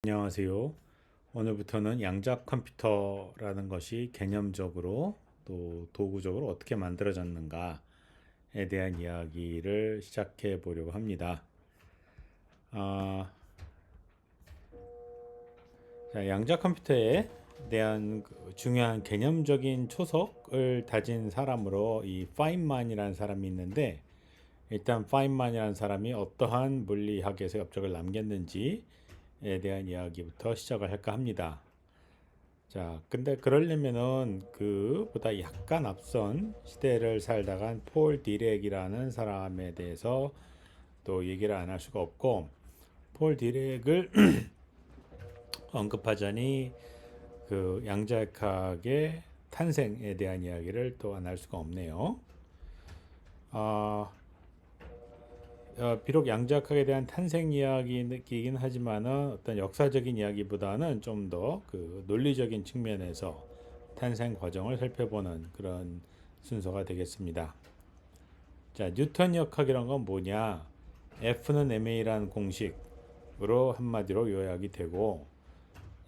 안녕하세요. 오늘부터는 양자 컴퓨터라는 것이 개념적으로 또 도구적으로 어떻게 만들어졌는가에 대한 이야기를 시작해 보려고 합니다. 아, 양자 컴퓨터에 대한 중요한 개념적인 초석을 다진 사람으로 이 파인만이라는 사람이 있는데, 일단 파인만이라는 사람이 어떠한 물리학에서 업적을 남겼는지에 대한 이야기부터 시작을 할까 합니다. 자, 근데 그러려면은 그보다 약간 앞선 시대를 살다간 폴 디렉이라는 사람에 대해서 또 얘기를 안 할 수가 없고, 폴 디렉을 언급하자니 그 양자역학의 탄생에 대한 이야기를 또 안 할 수가 없네요. 아, 비록 양자역학에 대한 탄생 이야기이긴 하지만은 어떤 역사적인 이야기보다는 좀 더 그 논리적인 측면에서 탄생 과정을 살펴보는 그런 순서가 되겠습니다. 자, 뉴턴 역학이란 건 뭐냐? F는 ma라는 공식으로 한마디로 요약이 되고,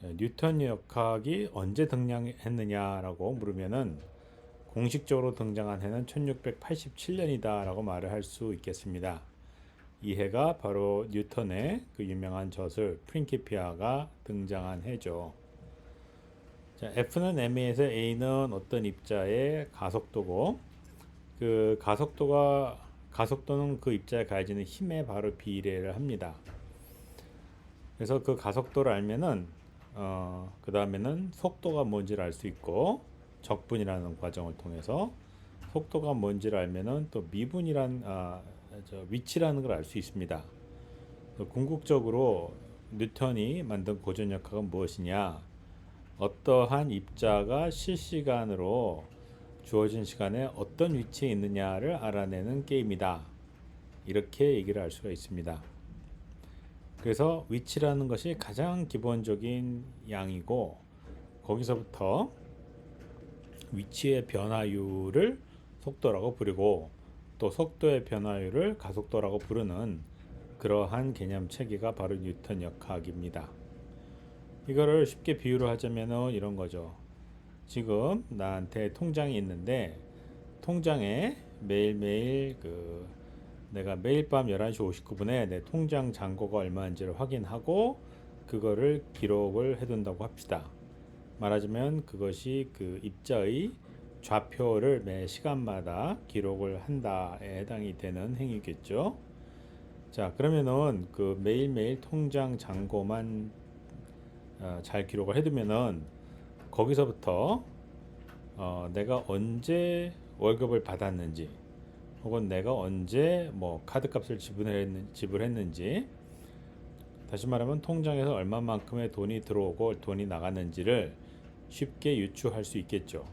뉴턴 역학이 언제 등장했느냐라고 물으면은 공식적으로 등장한 해는 1687년이다라고 말을 할 수 있겠습니다. 이 해가 바로 뉴턴의 그 유명한 저술 프린키피아가 등장한 해죠. 자, F는 ma에서 a는 어떤 입자의 가속도고, 그 가속도는 그 입자에 가해지는 힘에 바로 비례를 합니다. 그래서 그 가속도를 알면은 그 다음에는 속도가 뭔지를 알 수 있고, 적분이라는 과정을 통해서 속도가 뭔지를 알면은 또 미분이란 위치라는 걸 알 수 있습니다. 궁극적으로 뉴턴이 만든 고전역학은 무엇이냐? 어떠한 입자가 실시간으로 주어진 시간에 어떤 위치에 있느냐를 알아내는 게임이다. 이렇게 얘기를 할 수가 있습니다. 그래서 위치라는 것이 가장 기본적인 양이고, 거기서부터 위치의 변화율을 속도라고 부르고, 또 속도의 변화율을 가속도라고 부르는 그러한 개념 체계가 바로 뉴턴 역학입니다. 이거를 쉽게 비유를 하자면 이런 거죠. 지금 나한테 통장이 있는데, 통장에 매일매일 내가 매일 밤 11시 59분에 내 통장 잔고가 얼마인지를 확인하고 그거를 기록을 해둔다고 합시다. 말하자면 그것이 그 입자의 좌표를 매 시간마다 기록을 한다에 해당이 되는 행위겠죠. 자, 그러면은 그 매일매일 통장 잔고만 잘 기록을 해두면은 거기서부터 내가 언제 월급을 받았는지, 혹은 내가 언제 뭐 카드값을 지불했는지, 다시 말하면 통장에서 얼마만큼의 돈이 들어오고 돈이 나갔는지를 쉽게 유추할 수 있겠죠.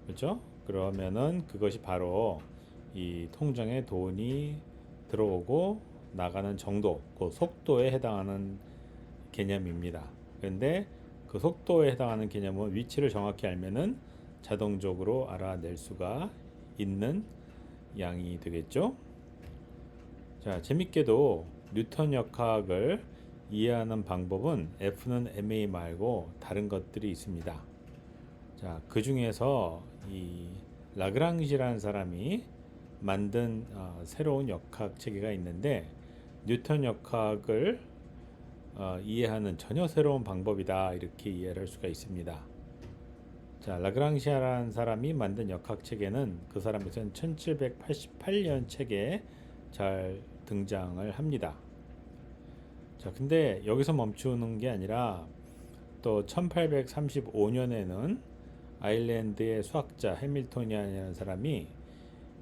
그렇죠? 그러면은 그것이 바로 이 통장에 돈이 들어오고 나가는 정도, 그 속도에 해당하는 개념입니다. 그런데 그 속도에 해당하는 개념은 위치를 정확히 알면은 자동적으로 알아낼 수가 있는 양이 되겠죠. 자, 재밌게도 뉴턴 역학을 이해하는 방법은 F는 ma 말고 다른 것들이 있습니다. 자, 그 중에서 이 라그랑지라는 사람이 만든 새로운 역학 체계가 있는데, 뉴턴 역학을 이해하는 전혀 새로운 방법이다, 이렇게 이해를 할 수가 있습니다. 자, 라그랑시아라는 사람이 만든 역학 체계는 그 사람에서는 1788년 책에 잘 등장을 합니다. 자, 근데 여기서 멈추는 게 아니라 또 1835년에는 아일랜드의 수학자 해밀토니안이라는 사람이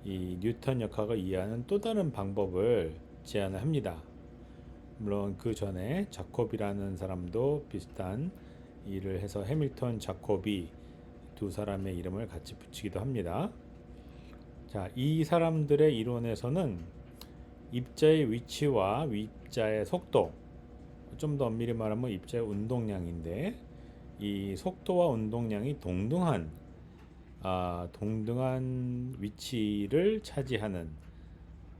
이 뉴턴 역학을 이해하는 또 다른 방법을 제안을 합니다. 물론 그 전에 자코비라는 사람도 비슷한 일을 해서 해밀턴, 자코비 두 사람의 이름을 같이 붙이기도 합니다. 자, 이 사람들의 이론에서는 입자의 위치와 입자의 속도, 좀 더 엄밀히 말하면 입자의 운동량인데, 이 속도와 운동량이 동등한 위치를 차지하는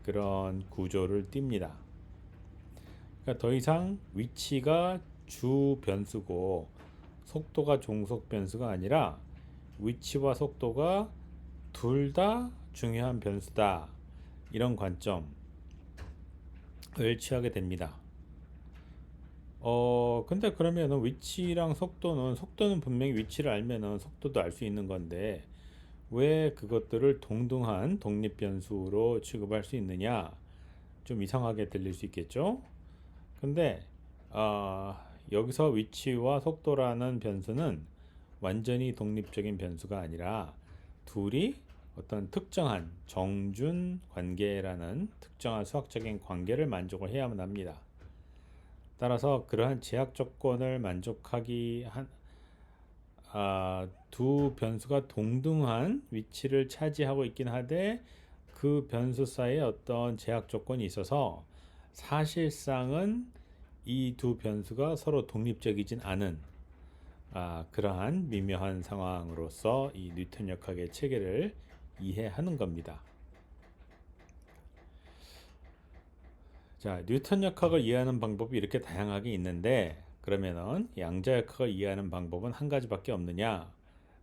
그런 구조를 띱니다. 그러니까 더 이상 위치가 주 변수고 속도가 종속 변수가 아니라 위치와 속도가 둘 다 중요한 변수다. 이런 관점을 취하게 됩니다. 근데 그러면은 위치랑 속도는 분명히 위치를 알면은 속도도 알 수 있는 건데 왜 그것들을 동등한 독립 변수로 취급할 수 있느냐? 좀 이상하게 들릴 수 있겠죠? 근데 여기서 위치와 속도라는 변수는 완전히 독립적인 변수가 아니라 둘이 어떤 특정한 정준 관계라는 특정한 수학적인 관계를 만족을 해야만 합니다. 따라서 그러한 제약 조건을 만족하기 두 변수가 동등한 위치를 차지하고 있긴 하되 그 변수 사이에 어떤 제약 조건이 있어서 사실상은 이 두 변수가 서로 독립적이진 않은 그러한 미묘한 상황으로서 이 뉴턴 역학의 체계를 이해하는 겁니다. 자, 뉴턴 역학을 이해하는 방법이 이렇게 다양하게 있는데 그러면은 양자역학을 이해하는 방법은 한 가지밖에 없느냐?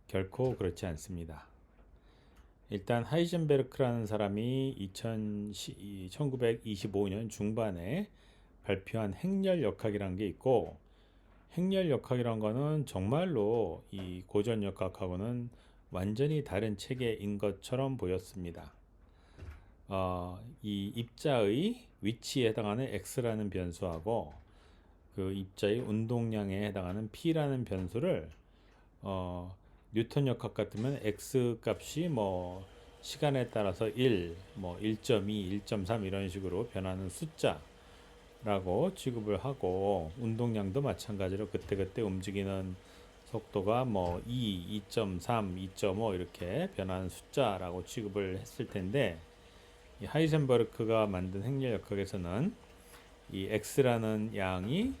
결코 그렇지 않습니다. 일단 하이젠베르크라는 사람이 1925년 중반에 발표한 행렬 역학이라는 게 있고 행렬 역학이란 거는 정말로 이 고전 역학하고는 완전히 다른 체계인 것처럼 보였습니다. 이 입자의 위치에 해당하는 x라는 변수하고 그 입자의 운동량에 해당하는 p라는 변수를 뉴턴 역학 같으면 x 값이 뭐 시간에 따라서 1, 뭐 1.2, 1.3 이런 식으로 변하는 숫자라고 취급을 하고 운동량도 마찬가지로 그때그때 움직이는 속도가 뭐 2, 2.3, 2.5 이렇게 변하는 숫자라고 취급을 했을 텐데 이 하이젠버르크가 만든 행렬 역학에서는 이 x라는 양이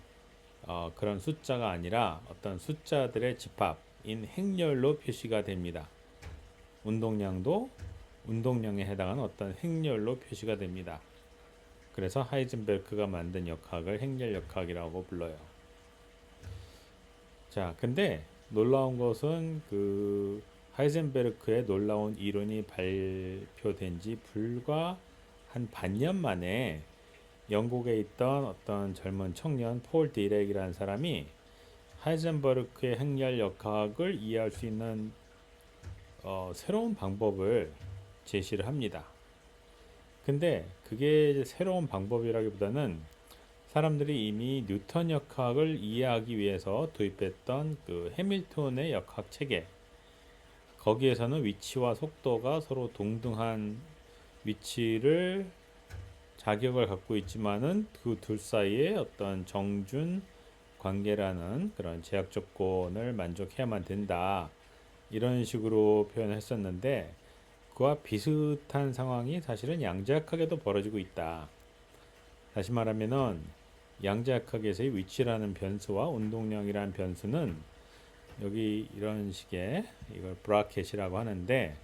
그런 숫자가 아니라 어떤 숫자들의 집합인 행렬로 표시가 됩니다. 운동량도 운동량에 해당하는 어떤 행렬로 표시가 됩니다. 그래서 하이젠베르크가 만든 역학을 행렬 역학이라고 불러요. 자, 근데 놀라운 것은 그 하이젠베르크의 놀라운 이론이 발표된 지 불과 한 반년 만에 영국에 있던 어떤 젊은 청년 폴 디렉이라는 사람이 하이젠버르크의 행렬 역학을 이해할 수 있는 새로운 방법을 제시를 합니다. 근데 그게 새로운 방법이라기보다는 사람들이 이미 뉴턴 역학을 이해하기 위해서 도입했던 그 해밀턴의 역학 체계, 거기에서는 위치와 속도가 서로 동등한 위치를 자격을 갖고 있지만은 그 둘 사이에 어떤 정준 관계라는 그런 제약 조건을 만족해야만 된다. 이런 식으로 표현했었는데 그와 비슷한 상황이 사실은 양자역학에도 벌어지고 있다. 다시 말하면은 양자역학에서의 위치라는 변수와 운동량이라는 변수는 여기 이런 식의 이걸 브라켓이라고 하는데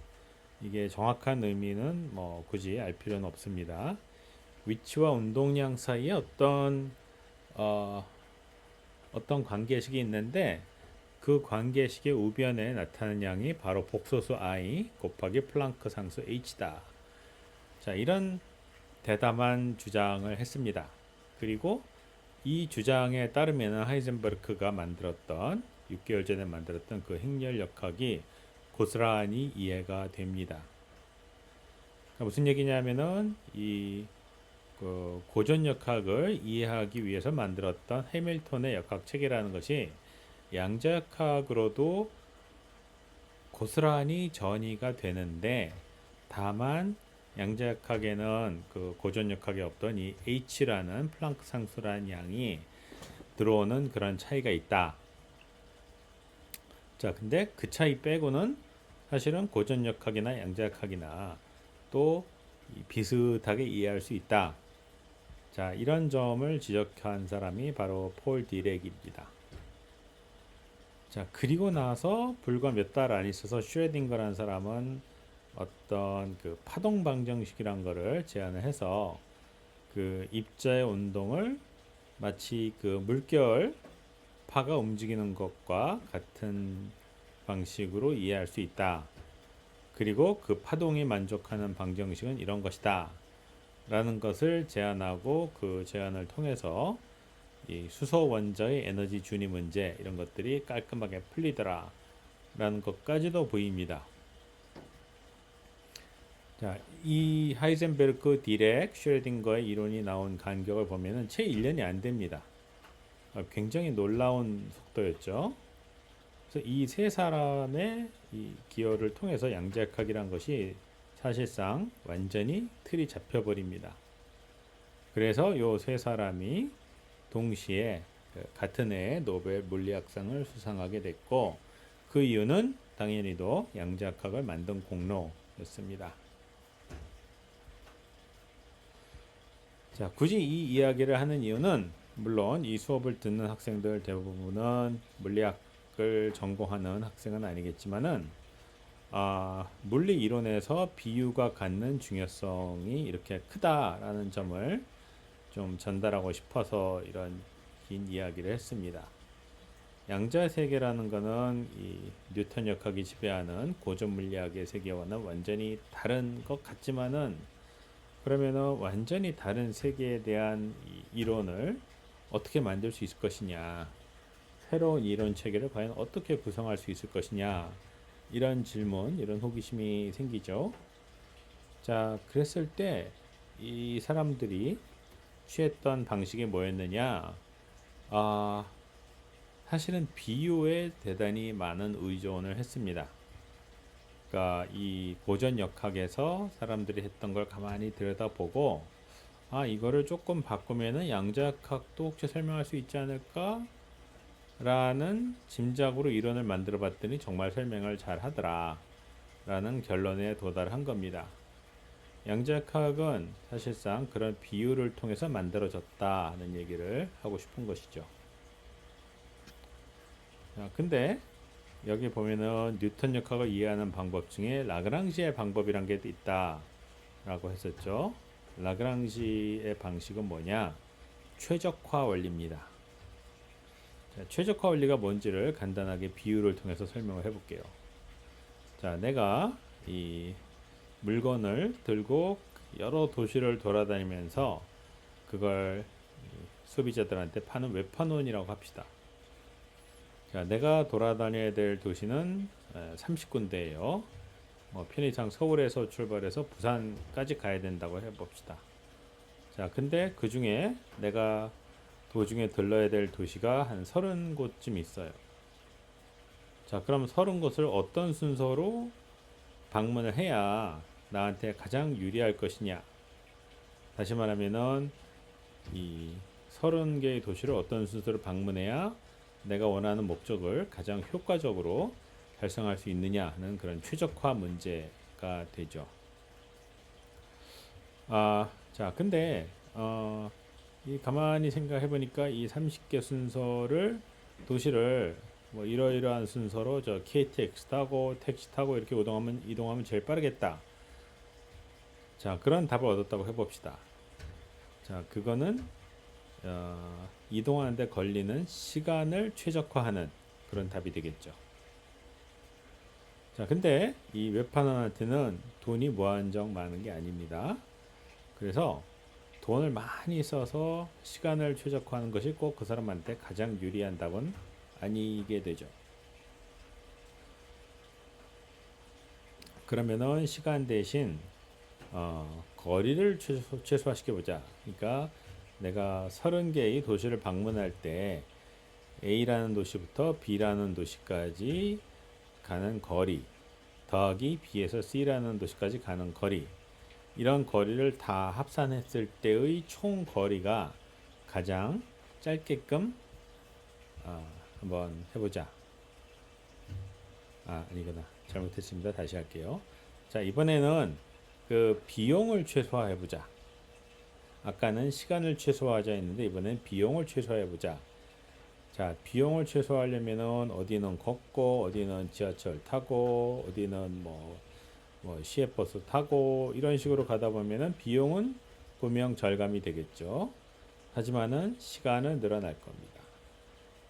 이게 정확한 의미는 뭐 굳이 알 필요는 없습니다. 위치와 운동량 사이에 어떤 관계식이 있는데 그 관계식의 우변에 나타나는 양이 바로 복소수 i 곱하기 플랑크 상수 h다. 자, 이런 대담한 주장을 했습니다. 그리고 이 주장에 따르면 하이젠버르크가 만들었던 6개월 전에 만들었던 그 행렬 역학이 고스란히 이해가 됩니다. 그러니까 무슨 얘기냐면은 그 고전 역학을 이해하기 위해서 만들었던 해밀턴의 역학 체계라는 것이 양자역학으로도 고스란히 전이가 되는데 다만 양자역학에는 그 고전 역학에 없던 이 h라는 플랑크 상수라는 양이 들어오는 그런 차이가 있다. 자, 근데 그 차이 빼고는 사실은 고전 역학이나 양자역학이나 또 비슷하게 이해할 수 있다. 자, 이런 점을 지적한 사람이 바로 폴 디렉입니다. 자, 그리고 나서 불과 몇 달 안 있어서 슈레딩거라는 사람은 어떤 그 파동 방정식이란 거를 제안을 해서 그 입자의 운동을 마치 그 물결 파가 움직이는 것과 같은 방식으로 이해할 수 있다. 그리고 그 파동이 만족하는 방정식은 이런 것이다. 라는 것을 제안하고 그 제안을 통해서 이 수소 원자의 에너지 준위 문제 이런 것들이 깔끔하게 풀리더라. 라는 것까지도 보입니다. 자, 이 하이젠베르크, 디렉, 슈레딩거의 이론이 나온 간격을 보면은 채 1년이 안 됩니다. 굉장히 놀라운 속도였죠. 그래서 이 세 사람의 이 기여를 통해서 양자역학이란 것이 사실상 완전히 틀이 잡혀버립니다. 그래서 요 세 사람이 동시에 같은 해에 노벨 물리학상을 수상하게 됐고, 그 이유는 당연히도 양자역학을 만든 공로였습니다. 자, 굳이 이 이야기를 하는 이유는 물론 이 수업을 듣는 학생들 대부분은 물리학을 전공하는 학생은 아니겠지만은 물리 이론에서 비유가 갖는 중요성이 이렇게 크다라는 점을 좀 전달하고 싶어서 이런 긴 이야기를 했습니다. 양자 세계라는 것은 이 뉴턴 역학이 지배하는 고전 물리학의 세계와는 완전히 다른 것 같지만은, 그러면은 완전히 다른 세계에 대한 이론을 어떻게 만들 수 있을 것이냐, 새로운 이론 체계를 과연 어떻게 구성할 수 있을 것이냐, 이런 질문, 이런 호기심이 생기죠. 자, 그랬을 때 이 사람들이 취했던 방식이 뭐였느냐? 사실은 비유에 대단히 많은 의존을 했습니다. 그러니까 이 고전 역학에서 사람들이 했던 걸 가만히 들여다보고, 이거를 조금 바꾸면은 양자역학도 혹시 설명할 수 있지 않을까? 라는 짐작으로 이론을 만들어 봤더니 정말 설명을 잘 하더라. 라는 결론에 도달한 겁니다. 양자역학은 사실상 그런 비유를 통해서 만들어졌다는 얘기를 하고 싶은 것이죠. 근데 여기 보면은 뉴턴 역학을 이해하는 방법 중에 라그랑지의 방법이란 게 있다 라고 했었죠. 라그랑지의 방식은 뭐냐? 최적화 원리입니다. 자, 최적화 원리가 뭔지를 간단하게 비유를 통해서 설명을 해볼게요. 자, 내가 이 물건을 들고 여러 도시를 돌아다니면서 그걸 소비자들한테 파는 웹판원이라고 합시다. 자, 내가 돌아다녀야 될 도시는 30군데예요. 편의상 서울에서 출발해서 부산까지 가야 된다고 해봅시다. 자, 근데 그 중에 내가 도중에 들러야 될 도시가 한 30곳쯤 있어요. 자, 그럼 30곳을 어떤 순서로 방문을 해야 나한테 가장 유리할 것이냐? 다시 말하면은 이 30개의 도시를 어떤 순서로 방문해야 내가 원하는 목적을 가장 효과적으로 달성할 수 있느냐 하는 그런 최적화 문제가 되죠. 자, 근데 이 가만히 생각해 보니까 이 30개 순서를 도시를 뭐 이러이러한 순서로 저 KTX 타고 택시 타고 이렇게 이동하면 제일 빠르겠다. 자, 그런 답을 얻었다고 해봅시다. 자, 그거는 이동하는데 걸리는 시간을 최적화하는 그런 답이 되겠죠. 자, 근데 이 웹판원한테는 돈이 무한정 많은 게 아닙니다. 그래서 돈을 많이 써서 시간을 최적화하는 것이 꼭 그 사람한테 가장 유리한 답은 아니게 되죠. 그러면은 시간 대신 거리를 최소화시켜보자. 그러니까 내가 30개의 도시를 방문할 때 A라는 도시부터 B라는 도시까지 가는 거리 더하기 B에서 C라는 도시까지 가는 거리, 이런 거리를 다 합산했을 때의 총 거리가 가장 짧게끔 한번 해보자. 아니구나. 잘못했습니다. 다시 할게요. 자, 이번에는 그 비용을 최소화해보자. 아까는 시간을 최소화하자 했는데 이번엔 비용을 최소화해보자. 자, 비용을 최소화하려면은 어디는 걷고 어디는 지하철 타고 어디는 뭐 시외버스 타고 이런 식으로 가다 보면은 비용은 분명 절감이 되겠죠. 하지만은 시간은 늘어날 겁니다.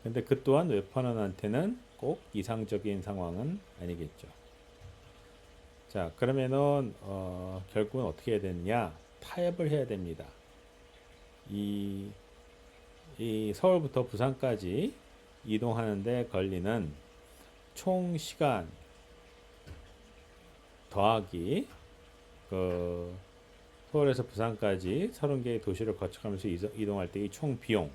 근데 그 또한 웹판원한테는 꼭 이상적인 상황은 아니겠죠. 자, 그러면은 결국은 어떻게 해야 되느냐? 타협을 해야 됩니다. 이, 이 서울부터 부산까지 이동하는데 걸리는 총 시간 더하기 그 서울에서 부산까지 30개의 도시를 거쳐가면서 이동할 때 이 총 비용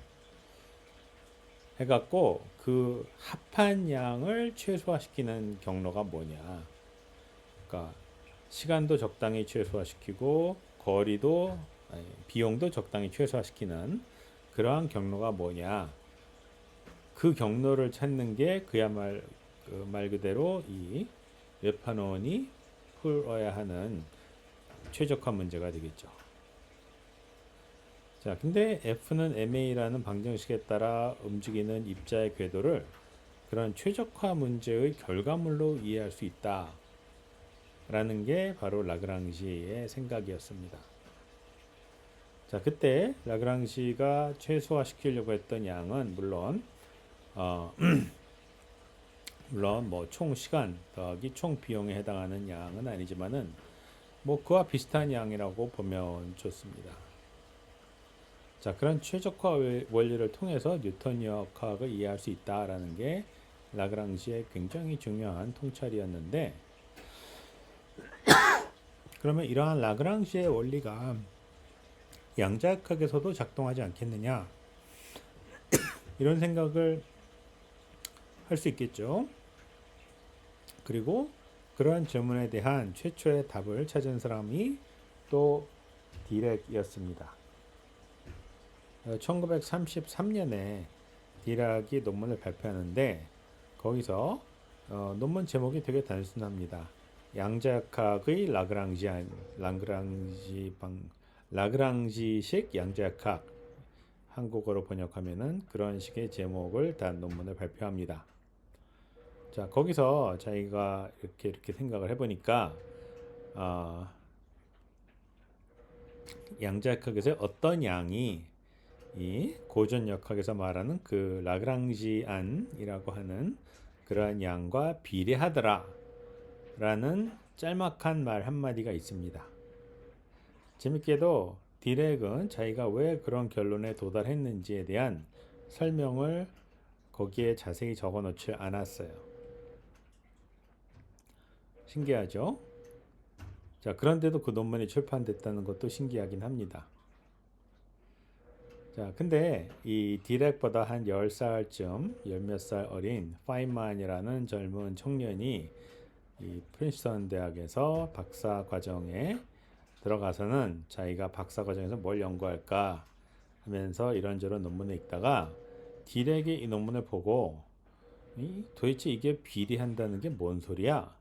해갖고 그 합한 양을 최소화시키는 경로가 뭐냐. 그러니까 시간도 적당히 최소화시키고 거리도 비용도 적당히 최소화시키는 그러한 경로가 뭐냐. 그 경로를 찾는 게 그야말로 말 그대로 이 웹판원이 풀어야 하는 최적화 문제가 되겠죠. 자, 근데 F는 MA라는 방정식에 따라 움직이는 입자의 궤도를 그런 최적화 문제의 결과물로 이해할 수 있다. 라는 게 바로 라그랑지의 생각이었습니다. 자, 그때 라그랑지가 최소화시키려고 했던 양은 물론 물론 뭐 총 시간 더하기 총 비용에 해당하는 양은 아니지만은 뭐 그와 비슷한 양이라고 보면 좋습니다. 자, 그런 최적화 원리를 통해서 뉴턴이어 화학을 이해할 수 있다라는 게 라그랑지의 굉장히 중요한 통찰이었는데, 그러면 이러한 라그랑지의 원리가 양자역학에서도 작동하지 않겠느냐, 이런 생각을 할 수 있겠죠. 그리고 그러한 질문에 대한 최초의 답을 찾은 사람이 또 디렉이었습니다. 1933년에 디락이 논문을 발표하는데 거기서 논문 제목이 되게 단순합니다. 양자역학의 라그랑지식 양자역학, 한국어로 번역하면은 그런 식의 제목을 단 논문을 발표합니다. 자, 거기서 자기가 이렇게 생각을 해보니까 양자역학에서 어떤 양이 이 고전역학에서 말하는 그 라그랑지안이라고 하는 그러한 양과 비례하더라 라는 짤막한 말 한마디가 있습니다. 재밌게도 디렉은 자기가 왜 그런 결론에 도달했는지에 대한 설명을 거기에 자세히 적어 놓지 않았어요. 신기하죠? 자, 그런데도 그 논문이 출판됐다는 것도 신기하긴 합니다. 자, 근데 이 디렉보다 한 10살쯤, 열 몇 살 어린 파인만이라는 젊은 청년이 이 프린스턴 대학에서 박사 과정에 들어가서는 자기가 박사 과정에서 뭘 연구할까 하면서 이런저런 논문을 읽다가 디렉이 이 논문을 보고 도대체 이게 비례한다는 게 뭔 소리야?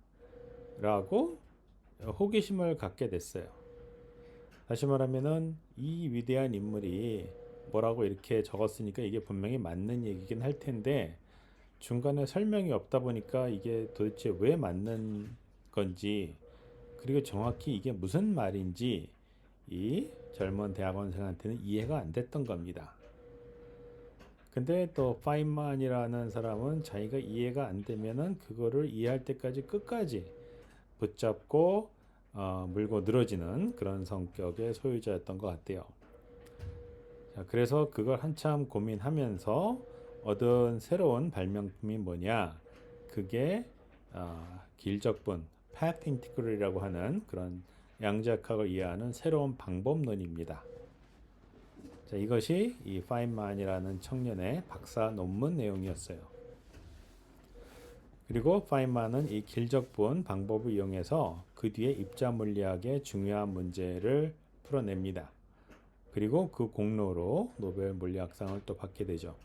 라고 호기심을 갖게 됐어요. 다시 말하면은 이 위대한 인물이 뭐라고 이렇게 적었으니까 이게 분명히 맞는 얘기긴 할 텐데 중간에 설명이 없다 보니까 이게 도대체 왜 맞는 건지, 그리고 정확히 이게 무슨 말인지 이 젊은 대학원생한테는 이해가 안 됐던 겁니다. 근데 또 파인만이라는 사람은 자기가 이해가 안 되면은 그거를 이해할 때까지 끝까지 붙잡고 물고 늘어지는 그런 성격의 소유자였던 것 같아요. 자, 그래서 그걸 한참 고민하면서 얻은 새로운 발명품이 뭐냐? 그게 길적분, path integral이라고 하는 그런 양자역학을 이해하는 새로운 방법론입니다. 자, 이것이 이 파인만이라는 청년의 박사 논문 내용이었어요. 그리고 파인만은 이 길적분 방법을 이용해서 그 뒤에 입자 물리학의 중요한 문제를 풀어냅니다. 그리고 그 공로로 노벨 물리학상을 또 받게 되죠.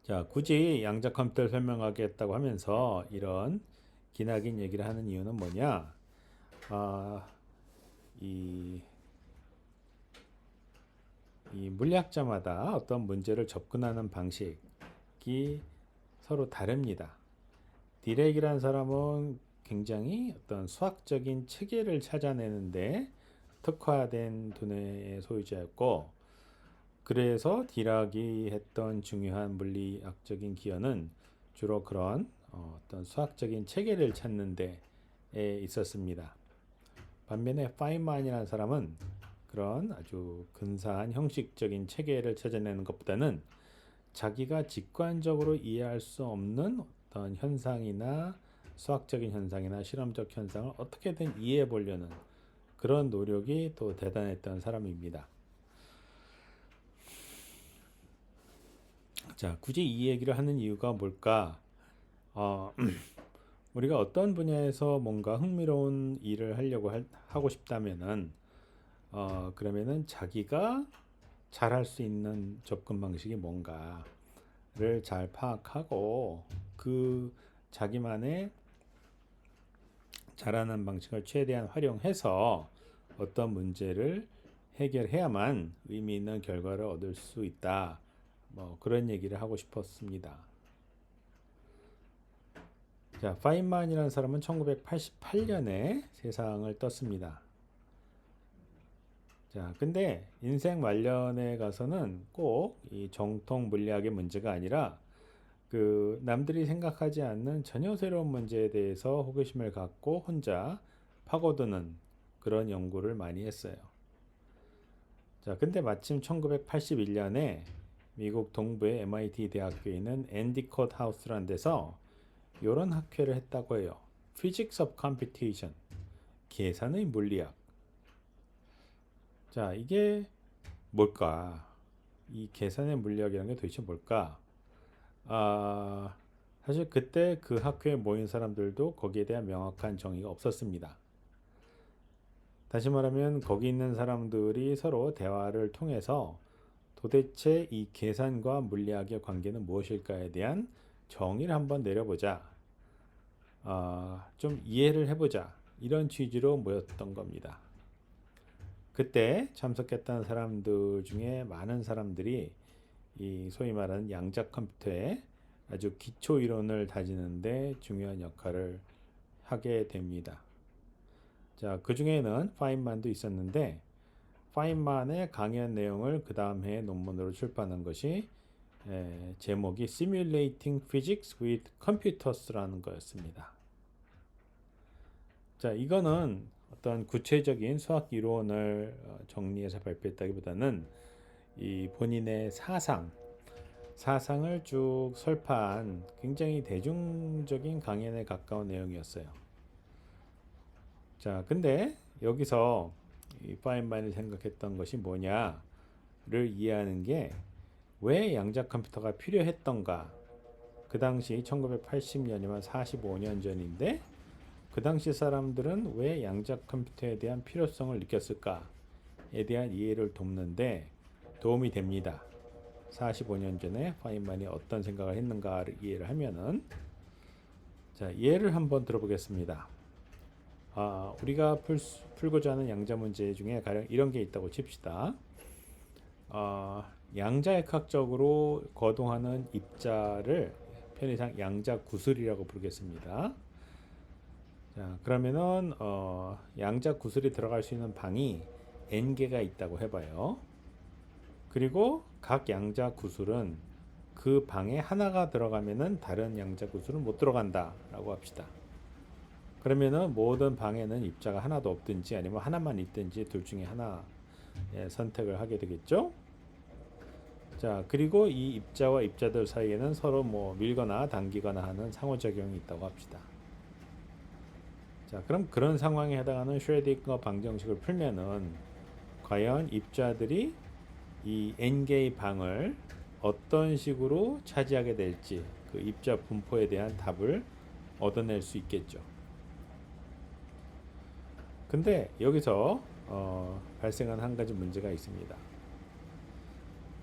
자, 굳이 양자 컴퓨터를 설명하겠다고 하면서 이런 기나긴 얘기를 하는 이유는 뭐냐? 이 물리학자마다 어떤 문제를 접근하는 방식이 서로 다릅니다. 디렉이라는 사람은 굉장히 어떤 수학적인 체계를 찾아내는데 특화된 두뇌의 소유자였고, 그래서 디락이 했던 중요한 물리학적인 기여는 주로 그런 어떤 수학적인 체계를 찾는 데 있었습니다. 반면에 파인만이라는 사람은 그런 아주 근사한 형식적인 체계를 찾아내는 것보다는 자기가 직관적으로 이해할 수 없는 어떤 현상이나 수학적인 현상이나 실험적 현상을 어떻게든 이해해 보려는 그런 노력이 또 대단했던 사람입니다. 자, 굳이 이 얘기를 하는 이유가 뭘까? 어, 우리가 어떤 분야에서 뭔가 흥미로운 일을 하고 싶다면은 그러면은 자기가 잘할 수 있는 접근 방식이 뭔가를 잘 파악하고 그 자기만의 잘하는 방식을 최대한 활용해서 어떤 문제를 해결해야만 의미 있는 결과를 얻을 수 있다. 뭐 그런 얘기를 하고 싶었습니다. 자, 파인만이라는 사람은 1988년에 세상을 떴습니다. 자, 근데 인생 말년에 가서는 꼭 이 정통 물리학의 문제가 아니라 그 남들이 생각하지 않는 전혀 새로운 문제에 대해서 호기심을 갖고 혼자 파고드는 그런 연구를 많이 했어요. 자, 근데 마침 1981년에 미국 동부의 MIT 대학교에 있는 앤디콧 하우스라는 데서 이런 학회를 했다고 해요. Physics of Computation, 계산의 물리학. 자, 이게 뭘까? 이 계산의 물리학이라는 게 도대체 뭘까? 사실 그때 그 학교에 모인 사람들도 거기에 대한 명확한 정의가 없었습니다. 다시 말하면 거기 있는 사람들이 서로 대화를 통해서 도대체 이 계산과 물리학의 관계는 무엇일까에 대한 정의를 한번 내려보자. 좀 이해를 해보자. 이런 취지로 모였던 겁니다. 그때 참석했던 사람들 중에 많은 사람들이 이 소위 말하는 양자 컴퓨터의 아주 기초 이론을 다지는데 중요한 역할을 하게 됩니다. 자, 그 중에는 파인만도 있었는데 파인만의 강연 내용을 그 다음 해에 논문으로 출판한 것이 제목이 Simulating Physics with Computers라는 거였습니다. 자, 이거는 어떤 구체적인 수학 이론을 정리해서 발표했다기보다는 이 본인의 사상을 쭉 설파한 굉장히 대중적인 강연에 가까운 내용이었어요. 자, 근데 여기서 이 파인만이 생각했던 것이 뭐냐를 이해하는 게 왜 양자 컴퓨터가 필요했던가. 그 당시 1980년이면 45년 전인데 그 당시 사람들은 왜 양자 컴퓨터에 대한 필요성을 느꼈을까에 대한 이해를 돕는데 도움이 됩니다. 45년 전에 파인만이 어떤 생각을 했는가를 이해를 하면은 자, 예를 한번 들어보겠습니다. 우리가 풀고자 하는 양자 문제 중에 가령 이런 게 있다고 칩시다. 양자역학적으로 거동하는 입자를 편의상 양자 구슬이라고 부르겠습니다. 자, 그러면은 양자 구슬이 들어갈 수 있는 방이 n개가 있다고 해봐요. 그리고 각 양자 구슬은 그 방에 하나가 들어가면은 다른 양자 구슬은 못 들어간다라고 합시다. 그러면은 모든 방에는 입자가 하나도 없든지 아니면 하나만 있든지 둘 중에 하나 선택을 하게 되겠죠. 자, 그리고 이 입자와 입자들 사이에는 서로 뭐 밀거나 당기거나 하는 상호작용이 있다고 합시다. 자, 그럼 그런 상황에 해당하는 슈레딩거 방정식을 풀면은 과연 입자들이 이 n개의 방을 어떤 식으로 차지하게 될지 그 입자 분포에 대한 답을 얻어낼 수 있겠죠. 근데 여기서 발생한 한 가지 문제가 있습니다.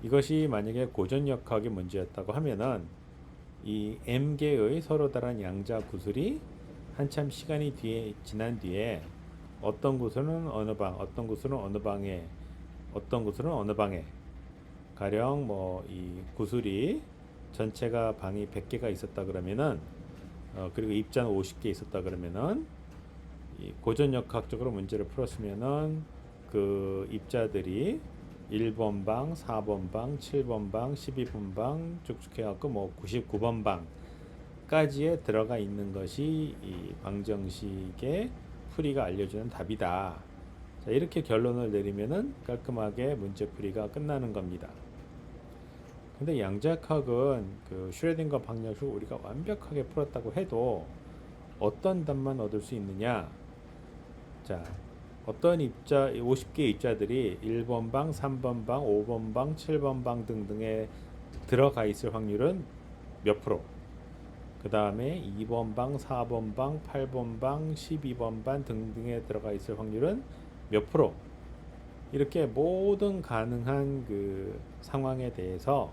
이것이 만약에 고전역학의 문제였다고 하면은 이 m개의 서로 다른 양자 구슬이 한참 시간이 지난 뒤에 어떤 구슬은 어느 방, 어떤 구슬은 어느 방에, 어떤 구슬은 어느 방에 가령 뭐 이 구슬이 전체가 방이 100개가 있었다 그러면은 그리고 입자는 50개 있었다 그러면은 이 고전역학적으로 문제를 풀었으면은 그 입자들이 1번 방, 4번 방, 7번 방, 12번 방 쭉쭉 해갖고 뭐 99번 방까지에 들어가 있는 것이 이 방정식의 풀이가 알려주는 답이다. 자, 이렇게 결론을 내리면은 깔끔하게 문제풀이가 끝나는 겁니다. 근데 양자역학은 그 슈레딩거 방정식을 우리가 완벽하게 풀었다고 해도 어떤 답만 얻을 수 있느냐? 자, 어떤 입자 50개 입자들이 1번 방, 3번 방, 5번 방, 7번 방 등등에 들어가 있을 확률은 몇 프로? 그 다음에 2번 방, 4번 방, 8번 방, 12번 방 등등에 들어가 있을 확률은 몇 프로? 이렇게 모든 가능한 그 상황에 대해서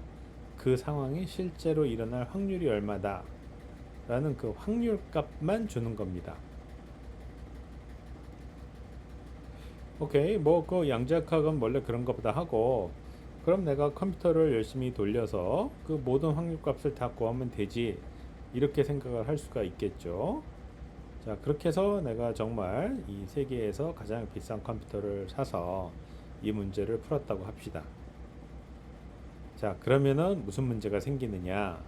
그 상황이 실제로 일어날 확률이 얼마다 라는 그 확률 값만 주는 겁니다. 오케이, 뭐 그 양자역학은 원래 그런 것보다 하고, 그럼 내가 컴퓨터를 열심히 돌려서 그 모든 확률 값을 다 구하면 되지, 이렇게 생각을 할 수가 있겠죠. 자, 그렇게 해서 내가 정말 이 세계에서 가장 비싼 컴퓨터를 사서 이 문제를 풀었다고 합시다. 자, 그러면은 무슨 문제가 생기느냐?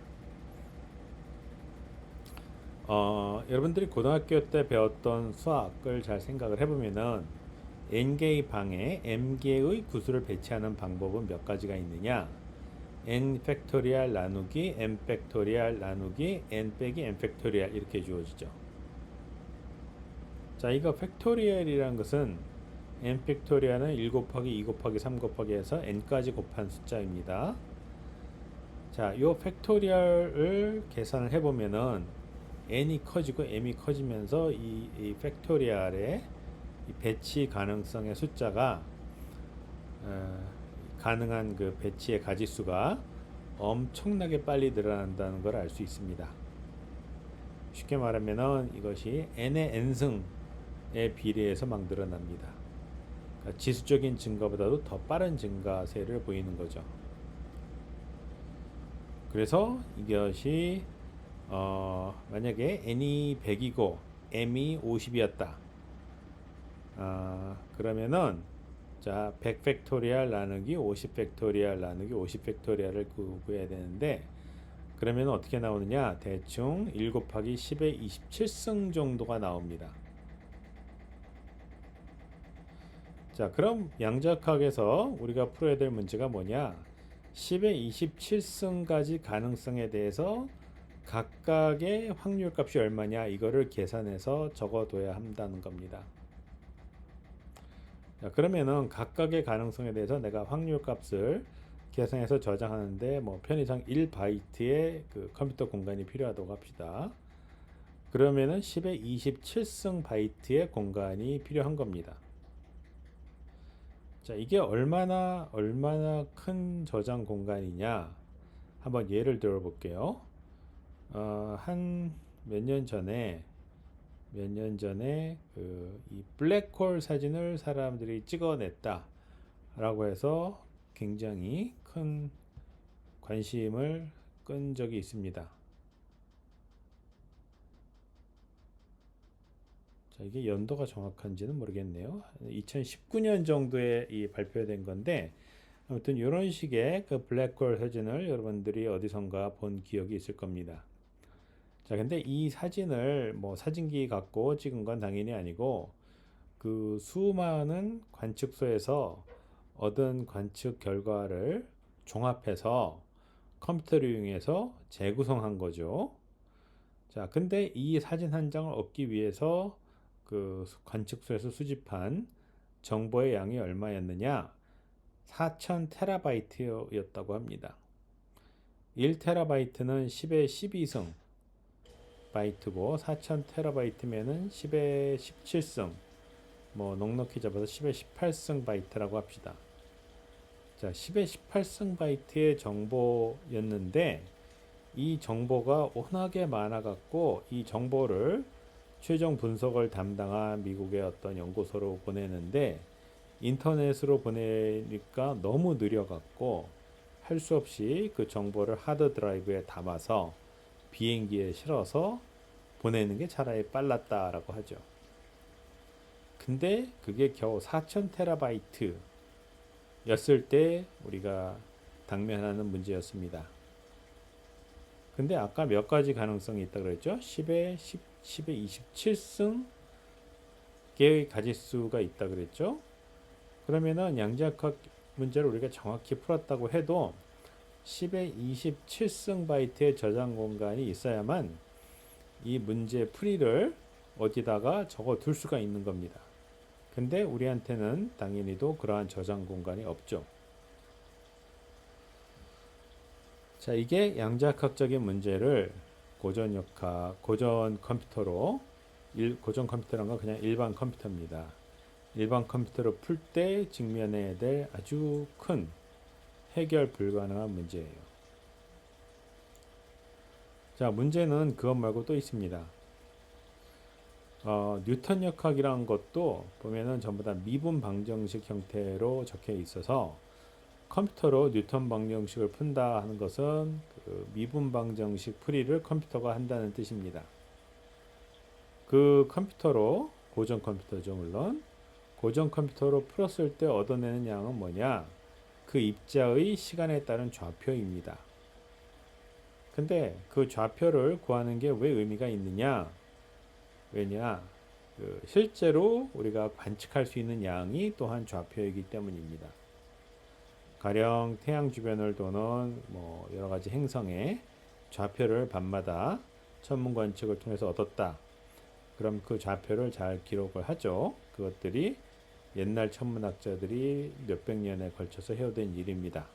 여러분들이 고등학교 때 배웠던 수학을 잘 생각을 해보면은 n개의 방에 m개의 구수를 배치하는 방법은 몇 가지가 있느냐? n 팩토리얼 나누기 m 팩토리얼 나누기 n 빼기 n 팩토리얼 이렇게 주어지죠. 자, 이거 팩토리얼이라는 것은 n 팩토리얼은 1 곱하기 2 곱하기 3 곱하기 해서 n까지 곱한 숫자입니다. 자, 요 팩토리얼을 계산을 해보면은 n이 커지고 m이 커지면서 이 팩토리얼의 이 배치 가능성의 숫자가 가능한 그 배치의 가지수가 엄청나게 빨리 늘어난다는 걸 알 수 있습니다. 쉽게 말하면은 이것이 n의 n승에 비례해서 막 늘어납니다. 그러니까 지수적인 증가보다도 더 빠른 증가세를 보이는 거죠. 그래서 이것이 만약에 n이 100이고 m이 50이었다. 그러면은 자, 100 팩토리얼 나누기 50 팩토리얼 나누기 50 팩토리얼을 구해야 되는데, 그러면 어떻게 나오느냐? 대충 1 곱하기 10의 27승 정도가 나옵니다. 자, 그럼 양자역학에서 우리가 풀어야 될 문제가 뭐냐? 10의 27승까지 가능성에 대해서 각각의 확률 값이 얼마냐? 이거를 계산해서 적어둬야 한다는 겁니다. 자, 그러면은 각각의 가능성에 대해서 내가 확률 값을 계산해서 저장하는데 뭐 편의상 1바이트의 그 컴퓨터 공간이 필요하다고 합시다. 그러면은 10의 27승 바이트의 공간이 필요한 겁니다. 자, 이게 얼마나 큰 저장 공간이냐? 한번 예를 들어 볼게요. 한 몇 년 전에 이 블랙홀 사진을 사람들이 찍어냈다라고 해서 굉장히 큰 관심을 끈 적이 있습니다. 자, 이게 연도가 정확한지는 모르겠네요. 2019년 정도에 이 발표된 건데, 아무튼 이런 식의 그 블랙홀 사진을 여러분들이 어디선가 본 기억이 있을 겁니다. 자, 근데 이 사진을 뭐 사진기 갖고 찍은 건 당연히 아니고 그 수많은 관측소에서 얻은 관측 결과를 종합해서 컴퓨터를 이용해서 재구성한 거죠. 자, 근데 이 사진 한 장을 얻기 위해서 그 관측소에서 수집한 정보의 양이 얼마였느냐? 4000 테라바이트였다고 합니다. 1 테라바이트는 10의 12승 바이트고 4000 테라바이트면은 10의 17승, 뭐 넉넉히 잡아서 10의 18승 바이트라고 합시다. 자, 10의 18승 바이트의 정보였는데 이 정보가 워낙에 많아갖고 이 정보를 최종 분석을 담당한 미국의 어떤 연구소로 보내는데 인터넷으로 보내니까 너무 느려갖고 할 수 없이 그 정보를 하드 드라이브에 담아서 비행기에 실어서 보내는 게 차라리 빨랐다라고 하죠. 근데 그게 겨우 4000 테라바이트 였을 때 우리가 당면하는 문제였습니다. 근데 아까 몇 가지 가능성이 있다 그랬죠? 10의 10의 27승 개의 가짓수가 있다 그랬죠? 그러면은 양자역학 문제를 우리가 정확히 풀었다고 해도 10의 27승 바이트의 저장 공간이 있어야만 이 문제 풀이를 어디다가 적어 둘 수가 있는 겁니다. 근데 우리한테는 당연히도 그러한 저장 공간이 없죠. 자, 이게 양자역학적인 문제를 고전 컴퓨터로 고전 컴퓨터란 건 그냥 일반 컴퓨터입니다. 일반 컴퓨터로 풀 때 직면해야 될 아주 큰 해결 불가능한 문제예요. 자, 문제는 그것 말고 또 있습니다. 뉴턴 역학이라는 것도 보면은 전부 다 미분 방정식 형태로 적혀 있어서 컴퓨터로 뉴턴 방정식을 푼다 하는 것은 그 미분 방정식 풀이를 컴퓨터가 한다는 뜻입니다. 그 컴퓨터로 고전 컴퓨터죠, 물론. 고전 컴퓨터로 풀었을 때 얻어내는 양은 뭐냐? 그 입자의 시간에 따른 좌표입니다. 근데 그 좌표를 구하는 게 왜 의미가 있느냐? 왜냐? 실제로 우리가 관측할 수 있는 양이 또한 좌표이기 때문입니다. 가령 태양 주변을 도는 뭐 여러 가지 행성의 좌표를 밤마다 천문 관측을 통해서 얻었다. 그럼 그 좌표를 잘 기록을 하죠. 그것들이 옛날 천문학자들이 몇백 년에 걸쳐서 해오던 일입니다.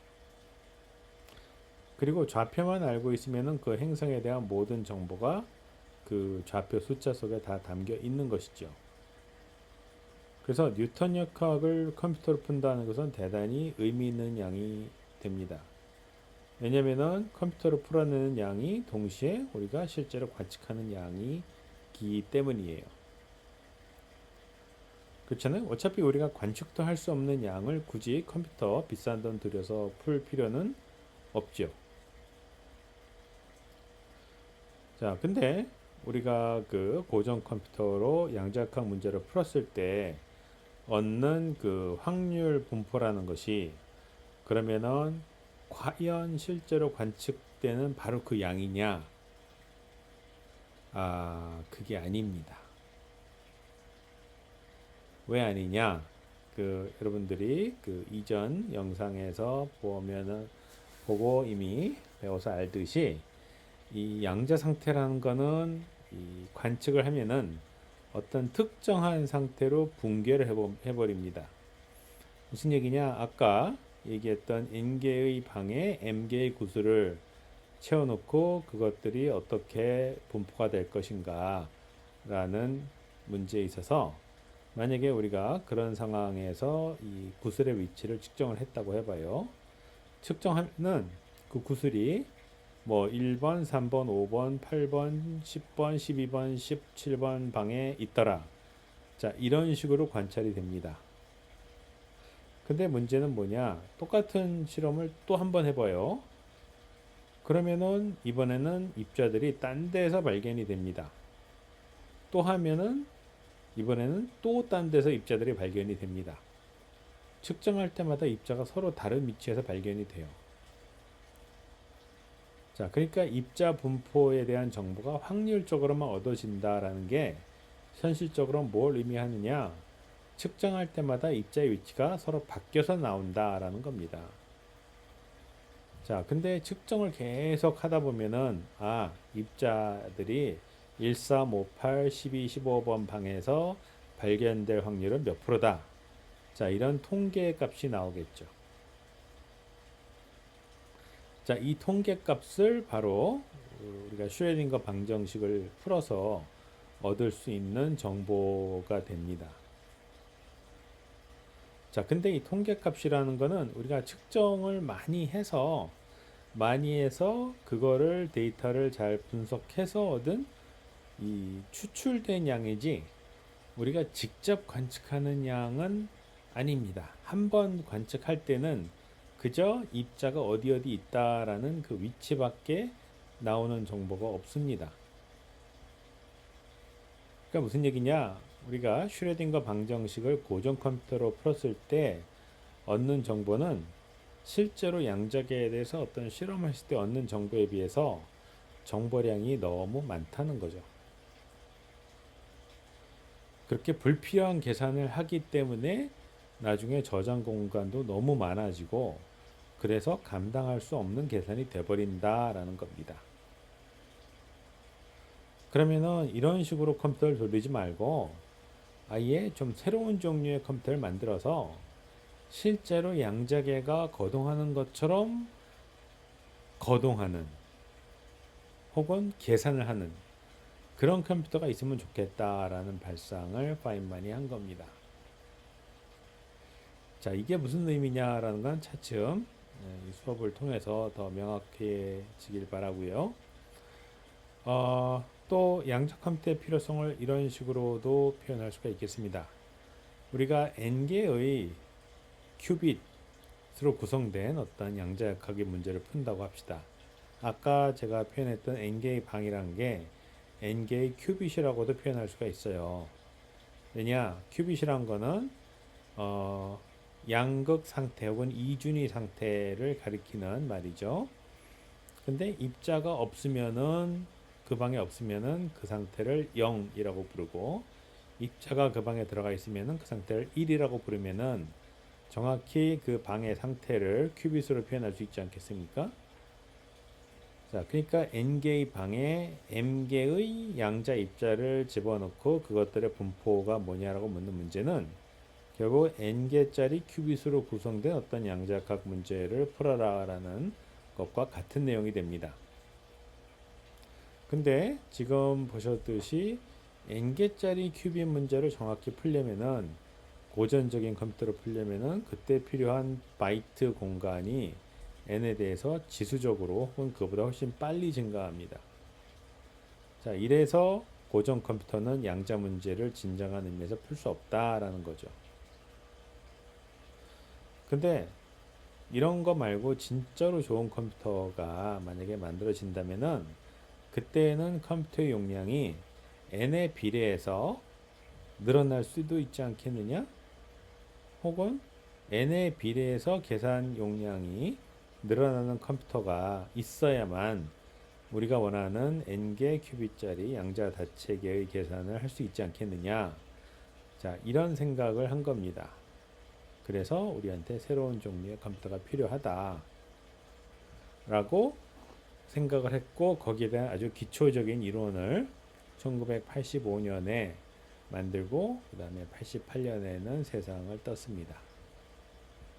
그리고 좌표만 알고 있으면 그 행성에 대한 모든 정보가 그 좌표 숫자 속에 다 담겨 있는 것이죠. 그래서 뉴턴 역학을 컴퓨터로 푼다는 것은 대단히 의미 있는 양이 됩니다. 왜냐면은 컴퓨터로 풀어내는 양이 동시에 우리가 실제로 관측하는 양이기 때문이에요. 그렇잖아요. 어차피 우리가 관측도 할 수 없는 양을 굳이 컴퓨터 비싼 돈 들여서 풀 필요는 없죠. 자, 근데 우리가 그 고전 컴퓨터로 양자역학 문제를 풀었을 때 얻는 그 확률 분포라는 것이 그러면은 과연 실제로 관측되는 바로 그 양이냐? 그게 아닙니다. 왜 아니냐? 여러분들이 그 이전 영상에서 보고 이미 배워서 알듯이 이 양자 상태라는 거는 이 관측을 하면은 어떤 특정한 상태로 붕괴를 해버립니다. 무슨 얘기냐? 아까 얘기했던 n개의 방에 m개의 구슬을 채워놓고 그것들이 어떻게 분포가 될 것인가 라는 문제에 있어서 만약에 우리가 그런 상황에서 이 구슬의 위치를 측정을 했다고 해봐요. 측정하면은 그 구슬이 뭐 1번, 3번, 5번, 8번, 10번, 12번, 17번 방에 있더라. 자, 이런 식으로 관찰이 됩니다. 근데 문제는 뭐냐? 똑같은 실험을 또 한 번 해봐요. 그러면은 이번에는 입자들이 딴 데서 발견이 됩니다. 또 하면은 이번에는 또 딴 데서 입자들이 발견이 됩니다. 측정할 때마다 입자가 서로 다른 위치에서 발견이 돼요. 자, 그러니까 입자 분포에 대한 정보가 확률적으로만 얻어진다라는 게 현실적으로 뭘 의미하느냐? 측정할 때마다 입자의 위치가 서로 바뀌어서 나온다라는 겁니다. 자, 근데 측정을 계속 하다 보면은 입자들이 1, 3, 5, 8, 12, 15번 방에서 발견될 확률은 몇 프로다. 자, 이런 통계 값이 나오겠죠. 자, 이 통계 값을 바로 우리가 슈레딩거 방정식을 풀어서 얻을 수 있는 정보가 됩니다. 자, 근데 이 통계 값이라는 거는 우리가 측정을 많이 해서 그거를 데이터를 잘 분석해서 얻은 이 추출된 양이지 우리가 직접 관측하는 양은 아닙니다. 한 번 관측할 때는 그저 입자가 어디 있다라는 그 위치밖에 나오는 정보가 없습니다. 그러니까 무슨 얘기냐? 우리가 슈레딩거 방정식을 고전 컴퓨터로 풀었을 때 얻는 정보는 실제로 양자계에 대해서 어떤 실험했을 때 얻는 정보에 비해서 정보량이 너무 많다는 거죠. 그렇게 불필요한 계산을 하기 때문에 나중에 저장 공간도 너무 많아지고 그래서 감당할 수 없는 계산이 돼버린다라는 겁니다. 그러면은 이런 식으로 컴퓨터를 돌리지 말고 아예 좀 새로운 종류의 컴퓨터를 만들어서 실제로 양자계가 거동하는 것처럼 거동하는 혹은 계산을 하는 그런 컴퓨터가 있으면 좋겠다라는 발상을 파인만이 한 겁니다. 자, 이게 무슨 의미냐라는 건 차츰 이 수업을 통해서 더 명확해지길 바라고요. 또 양자 컴퓨터의 필요성을 이런 식으로도 표현할 수가 있겠습니다. 우리가 n개의 큐빗으로 구성된 어떤 양자역학의 문제를 푼다고 합시다. 아까 제가 표현했던 n개의 방이라는 게 n개의 큐빗이라고도 표현할 수가 있어요. 왜냐, 큐빗이란 거는 양극 상태 혹은 이준위 상태를 가리키는 말이죠. 근데 입자가 없으면은 그 방에 없으면은 그 상태를 0이라고 부르고 입자가 그 방에 들어가 있으면은 그 상태를 1이라고 부르면은 정확히 그 방의 상태를 큐빗으로 표현할 수 있지 않겠습니까? 자, 그러니까 n개의 방에 m개의 양자 입자를 집어넣고 그것들의 분포가 뭐냐라고 묻는 문제는 결국 n개짜리 큐빗으로 구성된 어떤 양자각 문제를 풀어라라는 것과 같은 내용이 됩니다. 근데 지금 보셨듯이 n개짜리 큐빗 문제를 정확히 풀려면은 고전적인 컴퓨터로 풀려면은 그때 필요한 바이트 공간이 n에 대해서 지수적으로 혹은 그보다 훨씬 빨리 증가합니다. 자, 이래서 고전 컴퓨터는 양자 문제를 진정한 의미에서 풀 수 없다라는 거죠. 근데 이런 거 말고 진짜로 좋은 컴퓨터가 만약에 만들어진다면은 그때는 컴퓨터의 용량이 n에 비례해서 늘어날 수도 있지 않겠느냐? 혹은 n에 비례해서 계산 용량이 늘어나는 컴퓨터가 있어야만 우리가 원하는 n개 큐빗짜리 양자 다체계의 계산을 할 수 있지 않겠느냐? 자, 이런 생각을 한 겁니다. 그래서 우리한테 새로운 종류의 컴퓨터가 필요하다 라고 생각을 했고 거기에 대한 아주 기초적인 이론을 1985년에 만들고 그 다음에 88년에는 세상을 떴습니다.